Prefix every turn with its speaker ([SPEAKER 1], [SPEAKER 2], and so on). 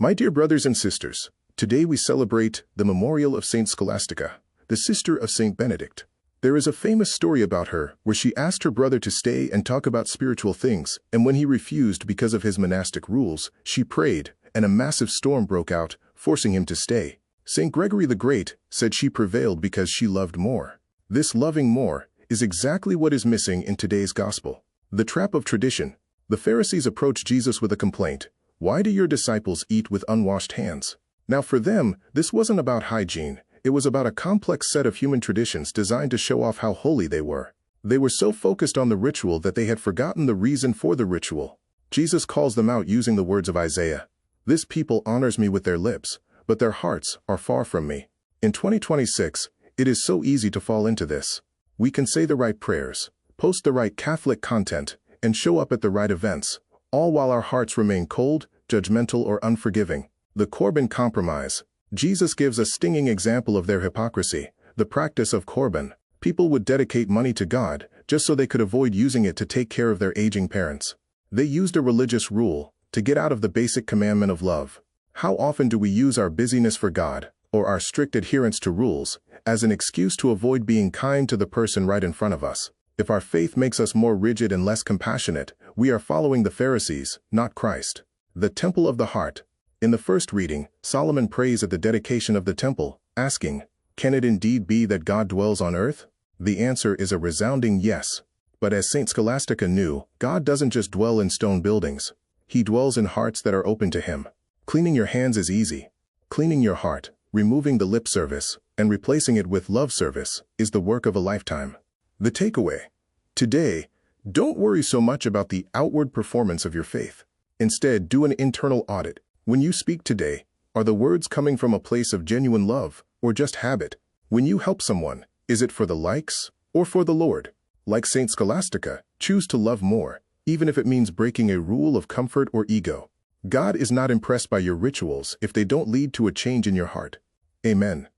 [SPEAKER 1] My dear brothers and sisters, today we celebrate the memorial of Saint Scholastica, the sister of Saint Benedict. There is a famous story about her where she asked her brother to stay and talk about spiritual things, and when he refused because of his monastic rules, she prayed, and a massive storm broke out, forcing him to stay. Saint Gregory the Great said she prevailed because she loved more. This loving more is exactly what is missing in today's gospel. The trap of tradition. The Pharisees approached Jesus with a complaint. Why do your disciples eat with unwashed hands? Now for them, this wasn't about hygiene. It was about a complex set of human traditions designed to show off how holy they were. They were so focused on the ritual that they had forgotten the reason for the ritual. Jesus calls them out using the words of Isaiah. This people honors me with their lips, but their hearts are far from me. In 2026, it is so easy to fall into this. We can say the right prayers, post the right Catholic content, and show up at the right events, all while our hearts remain cold, judgmental, or unforgiving. The Corban compromise. Jesus gives a stinging example of their hypocrisy, the practice of Corban. People would dedicate money to God just so they could avoid using it to take care of their aging parents. They used a religious rule to get out of the basic commandment of love. How often do we use our busyness for God, or our strict adherence to rules, as an excuse to avoid being kind to the person right in front of us? If our faith makes us more rigid and less compassionate, we are following the Pharisees, not Christ. The Temple of the Heart. In the first reading, Solomon prays at the dedication of the temple, asking, "Can it indeed be that God dwells on earth?" The answer is a resounding yes. But as Saint Scholastica knew, God doesn't just dwell in stone buildings. He dwells in hearts that are open to Him. Cleaning your hands is easy. Cleaning your heart, removing the lip service, and replacing it with love service, is the work of a lifetime. The takeaway. Today, don't worry so much about the outward performance of your faith. Instead, do an internal audit. When you speak today, are the words coming from a place of genuine love, or just habit? When you help someone, is it for the likes, or for the Lord? Like Saint Scholastica, choose to love more, even if it means breaking a rule of comfort or ego. God is not impressed by your rituals if they don't lead to a change in your heart. Amen.